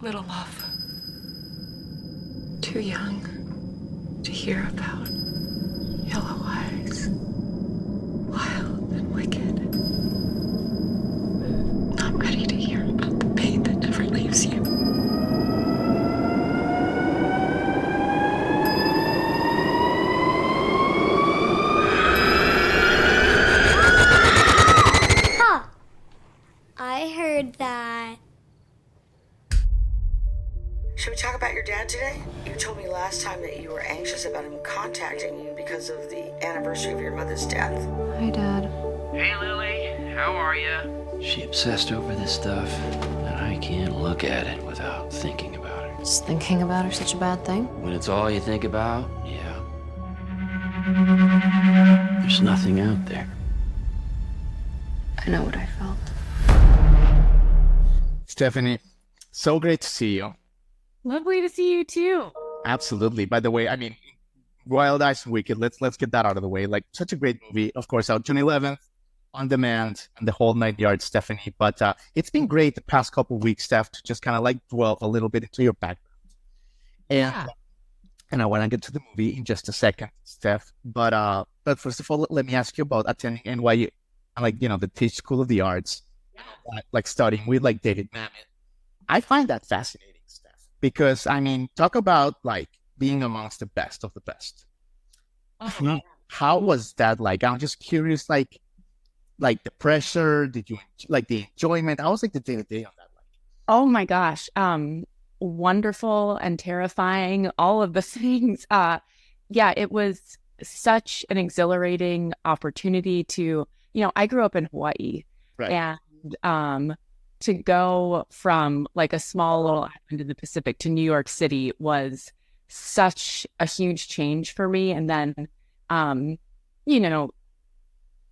Little love. Too young to hear about yellow eyes, wild and wicked. Not ready to hear about the pain that never leaves you. Huh. I heard that. Should we talk about your dad today? You told me last time that you were anxious about him contacting you because of the anniversary of your mother's death. Hi, Dad. Hey, Lily. How are you? She obsessed over this stuff, and I can't look at it without thinking about her. Is thinking about her such a bad thing? When it's all you think about, yeah. There's nothing out there. I know what I felt. Stephanie, so great to see you. Lovely to see you too. Absolutely. By the way, I mean, Wild Eyes and Wicked, let's get that out of the way. Like, such a great movie. Of course, out June 11th, on demand, and the whole 9 yards, Stephanie. But it's been great the past couple of weeks, Steph, to just kind of like dwell a little bit into your background. And I want to get to the movie in just a second, Steph. But first of all, let me ask you about attending NYU, like, the Tisch School of the Arts, like studying with like David Mamet. I find that fascinating, Steph, because I mean, talk about like being amongst the best of the best. Oh, How was that like? I'm just curious, like the pressure. Did you like the enjoyment? How was like the day to day on that? Like, oh my gosh. Wonderful and terrifying, all of the things. Yeah, it was such an exhilarating opportunity to, I grew up in Hawaii, right? and to go from like a small little island in the Pacific to New York City was such a huge change for me. And then, you know,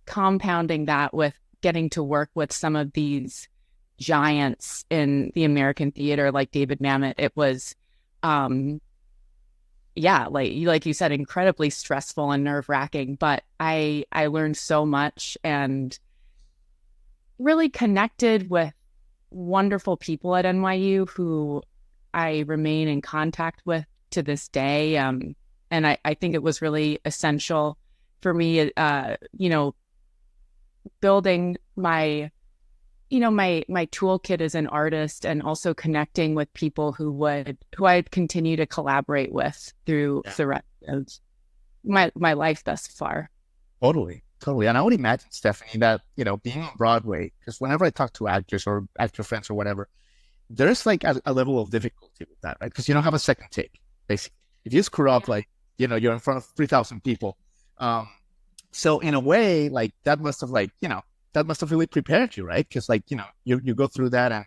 compounding that with getting to work with some of these giants in the American theater, like David Mamet, it was, yeah, like you said, incredibly stressful and nerve wracking. But I learned so much and really connected with wonderful people at NYU who I remain in contact with to this day. And I think it was really essential for me, building my toolkit as an artist, and also connecting with people who I'd continue to collaborate with through the rest of my life thus far. Totally. And I would imagine, Stephanie, that, being on Broadway, because whenever I talk to actors or actor friends or whatever, there's like a level of difficulty with that, right? Because you don't have a second take, basically. If you screw up, like, you're in front of 3,000 people. So in a way, like, that must have really prepared you, right? Because, like, you go through that and,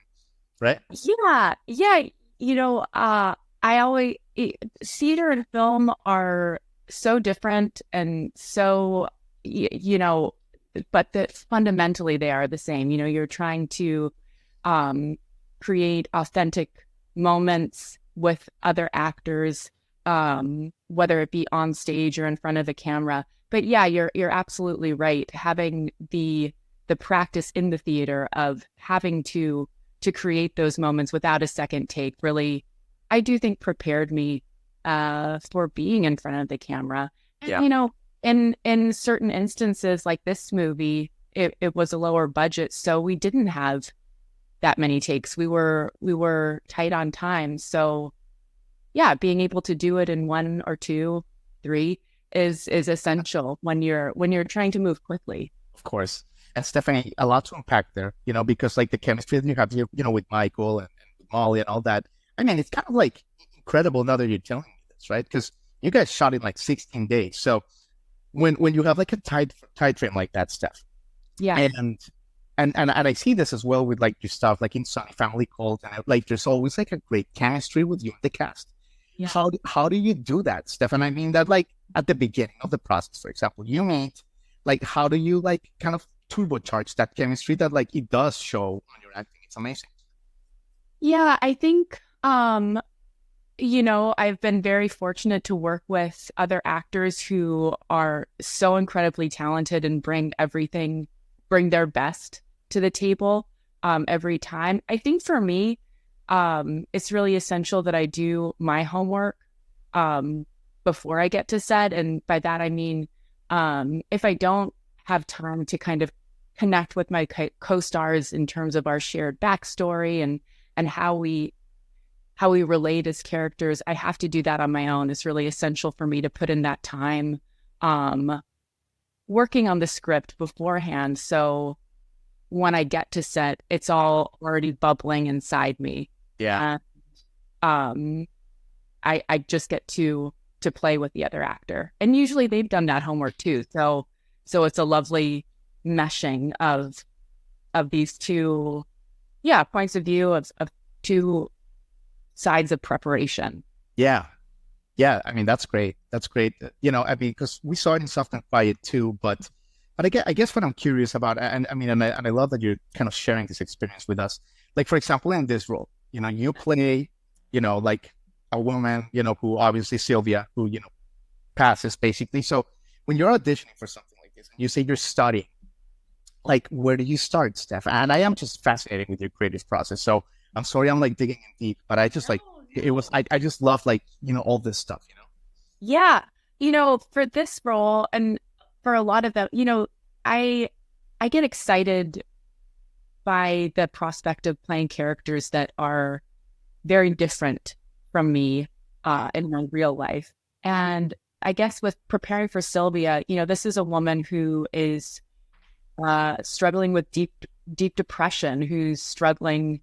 right? Yeah. I always, theater and film are so different and so, but that fundamentally they are the same. You're trying to create authentic moments with other actors, whether it be on stage or in front of a camera. But yeah, you're absolutely right. Having the practice in the theater of having to create those moments without a second take really, I do think, prepared me for being in front of the camera. And, in certain instances like this movie, it was a lower budget, so we didn't have that many takes. We were tight on time. So yeah, being able to do it in 1 or 2, 3 is essential when you're trying to move quickly. Of course. And Stephanie, a lot to unpack there, because like the chemistry that you have, with Michael and with Molly and all that. I mean, it's kind of like incredible now that you're telling me this, right? Because you guys shot in like 16 days. So when you have like a tight frame like that, Steph. Yeah. And I see this as well with like your stuff, like in Sunny Family Cult, and like there's always like a great chemistry with you and the cast. Yeah. How do you do that, Steph? And I mean that like at the beginning of the process, for example, you meet, like, how do you like kind of turbocharge that chemistry that like it does show on your acting? It's amazing. Yeah, I think I've been very fortunate to work with other actors who are so incredibly talented and bring their best to the table every time. I think for me, it's really essential that I do my homework before I get to set. And by that, I mean, if I don't have time to kind of connect with my co-stars in terms of our shared backstory and how we relate as characters, I have to do that on my own. It's really essential for me to put in that time working on the script beforehand. So when I get to set, it's all already bubbling inside me. Yeah. I just get to play with the other actor. And usually they've done that homework too. So it's a lovely meshing of these two, points of view of two sides of preparation. Yeah. I mean, that's great. You know, I mean, because we saw it in Soft and Quiet too, but I guess what I'm curious about, and I love that you're kind of sharing this experience with us. Like, for example, in this role, you know, you play, you know, like a woman, you know, who obviously Sylvia, who, you know, passes basically. So when you're auditioning for something like this, and you say you're studying, like, where do you start, Steph? And I am just fascinated with your creative process. So I'm sorry, I'm like digging in deep, but I just I just love, like, you know, all this stuff, you know? Yeah. You know, for this role and for a lot of them, you know, I get excited by the prospect of playing characters that are very different from me in my real life. And I guess with preparing for Sylvia, you know, this is a woman who is struggling with deep depression, who's struggling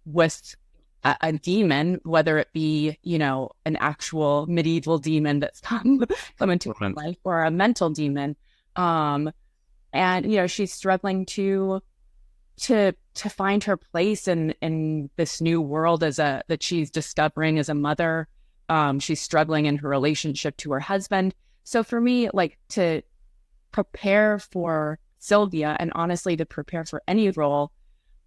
with a demon, whether it be, you know, an actual medieval demon that's come into her life, or a mental demon. And, you know, she's struggling to find her place in this new world that she's discovering as a mother. She's struggling in her relationship to her husband. So for me, like, to prepare for Sylvia, and honestly to prepare for any role,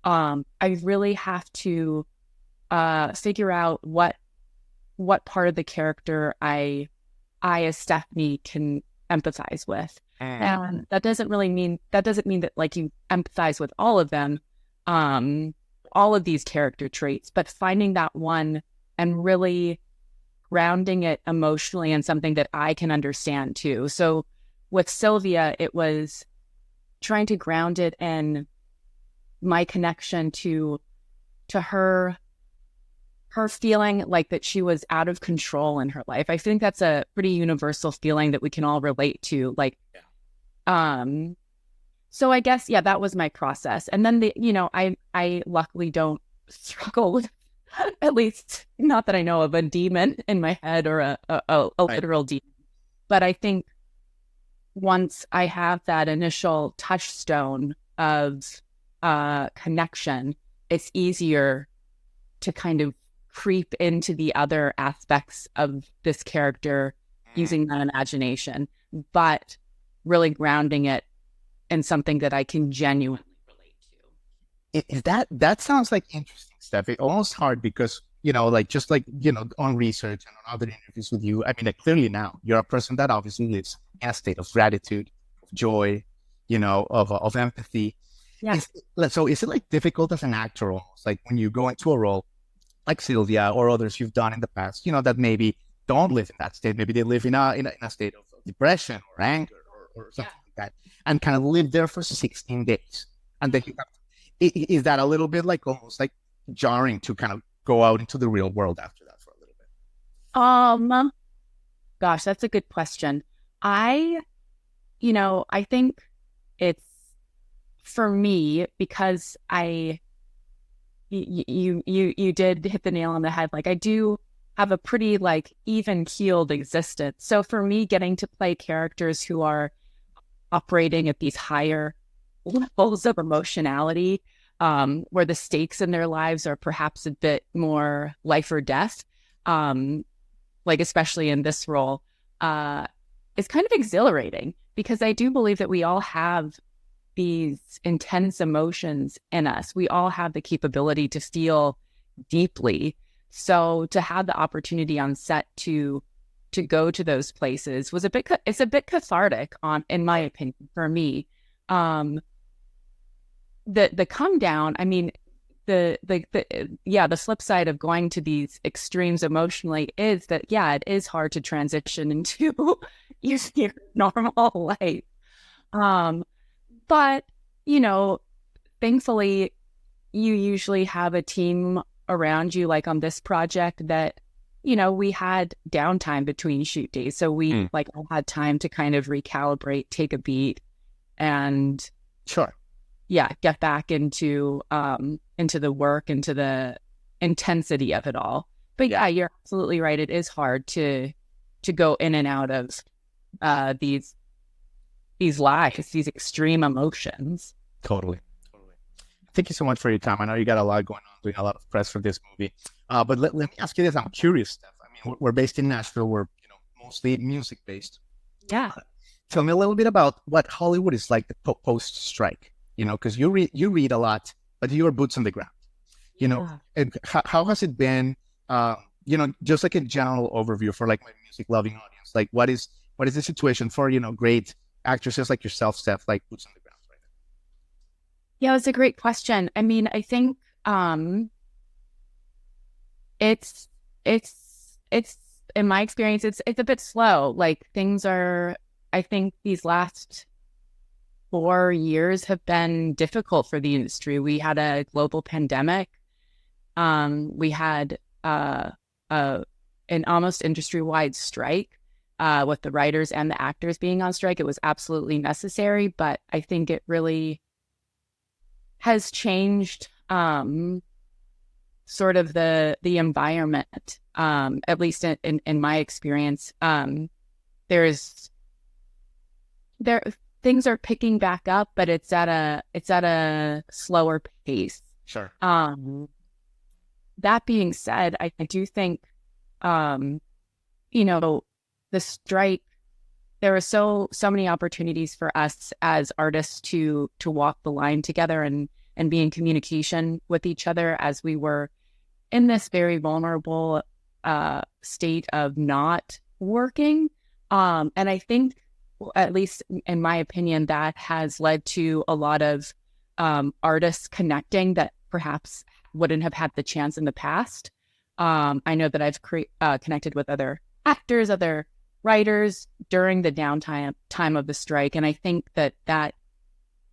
I really have to figure out what part of the character I as Stefanie can empathize with. And that doesn't mean that, like, you empathize with all of them, all of these character traits, but finding that one and really grounding it emotionally in something that I can understand too. So with Sylvia, it was trying to ground it in my connection to her feeling like that she was out of control in her life. I think that's a pretty universal feeling that we can all relate to. Like, so I guess, that was my process. And then I luckily don't struggle with, at least not that I know of, a demon in my head or a literal demon. But I think once I have that initial touchstone of connection, it's easier to kind of creep into the other aspects of this character using that imagination, but really grounding it in something that I can genuinely relate to. That sounds like interesting stuff. It's almost hard because, you know, like, just like, you know, on research and on other interviews with you, I mean, like, clearly now you're a person that obviously lives in a state of gratitude, of joy, you know, of empathy. Yeah. So is it, like, difficult as an actor almost, like, when you go into a role like Sylvia or others you've done in the past, you know, that maybe don't live in that state, maybe they live in a state of depression or anger or something like that, and kind of live there for 16 days, and then you have is that a little bit, like, almost like jarring to kind of go out into the real world after that for a little bit? Gosh, that's a good question. I think it's, for me, because you did hit the nail on the head. Like, I do have a pretty, like, even keeled existence. So for me, getting to play characters who are operating at these higher levels of emotionality, where the stakes in their lives are perhaps a bit more life or death, like, especially in this role, is kind of exhilarating, because I do believe that we all have these intense emotions in us. We all have the capability to feel deeply. So to have the opportunity on set to go to those places was it's a bit cathartic, in my opinion, for me. The come down, I mean, the flip side of going to these extremes emotionally is that, it is hard to transition into your normal life. But, thankfully, you usually have a team around you, like on this project, that, we had downtime between shoot days. So we all had time to kind of recalibrate, take a beat, and Sure. get back into the work, into the intensity of it all. But you're absolutely right. It is hard to go in and out of these lives, these extreme emotions. Totally. Thank you so much for your time. I know you got a lot going on, doing a lot of press for this movie. But let me ask you this. I'm curious, Steph. I mean, we're based in Nashville. We're mostly music based. Yeah. Tell me a little bit about what Hollywood is like the post strike. Because you read a lot, but you are boots on the ground. And how has it been? Just like a general overview for like my music loving audience. Like, what is the situation for great actresses like yourself, Steph, like boots on the ground right now? Yeah, it's a great question. I mean, I think it's in my experience, it's a bit slow. Like things are, I think these last 4 years have been difficult for the industry. We had a global pandemic. We had an almost industry-wide strike with the writers and the actors being on strike. It was absolutely necessary, but I think it really has changed sort of the environment, at least in my experience. Things are picking back up, but it's at a slower pace. Sure. That being said, I do think, the strike, there are so many opportunities for us as artists to walk the line together and be in communication with each other as we were in this very vulnerable state of not working. And I think, at least in my opinion, that has led to a lot of artists connecting that perhaps wouldn't have had the chance in the past. I know that I've connected with other actors, other writers during the time of the strike. And I think that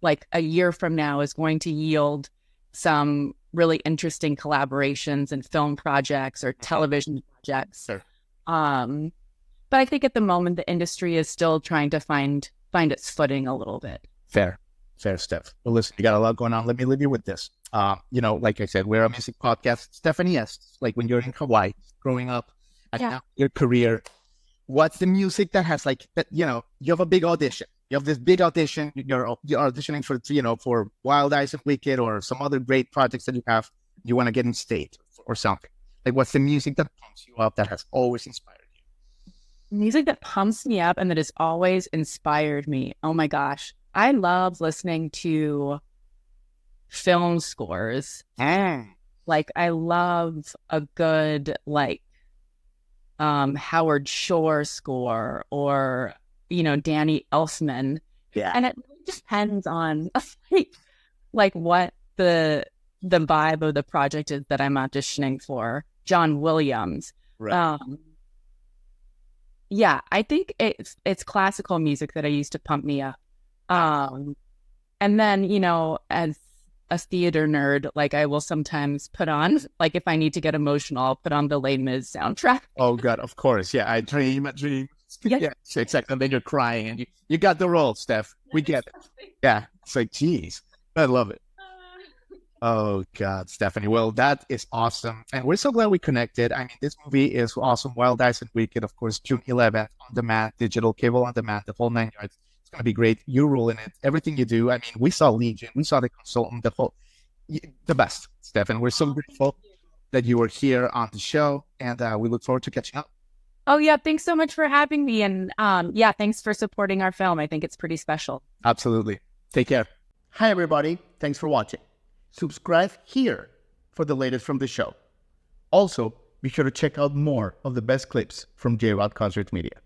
like a year from now is going to yield some really interesting collaborations and film projects or television projects. Sure. But I think at the moment, the industry is still trying to find its footing a little bit. Fair, Steph. Well, listen, you got a lot going on. Let me leave you with this. Like I said, we're a music podcast. Stefanie Estes, like when you're in Hawaii, growing up, and now your career, what's the music that has like that? You have a big audition. You have this big audition. You're auditioning for Wild Eyes and Wicked or some other great projects that you have. You want to get in state or something. Like, what's the music that pumps you up that has always inspired you? Music that pumps me up and that has always inspired me. Oh my gosh. I love listening to film scores. Like, I love a good, Howard Shore score or, Danny Elfman. Yeah. And it depends on like what the vibe of the project is that I'm auditioning for. John Williams. Right. Yeah, I think it's classical music that I use to pump me up. And then, as a theater nerd, like I will sometimes put on, like if I need to get emotional, I'll put on the Les Mis soundtrack. Oh God, of course. Yeah, I dream. Yeah, exactly. And then you're crying and you got the role, Steph. We get it. Yeah, it's like, geez, I love it. Oh God, Stefanie. Well, that is awesome. And we're so glad we connected. I mean, this movie is awesome. Wild Eyes and Wicked, of course, June 11th, on demand, digital, cable on demand, the whole 9 yards. It's going to be great. You rule in it. Everything you do. I mean, we saw Legion, we saw The Consultant, the best, Steph. And we're so grateful that you were here on the show. And we look forward to catching up. Oh, yeah. Thanks so much for having me. And thanks for supporting our film. I think it's pretty special. Absolutely. Take care. Hi, everybody. Thanks for watching. Subscribe here for the latest from the show. Also, be sure to check out more of the best clips from J-Rod Concert Media.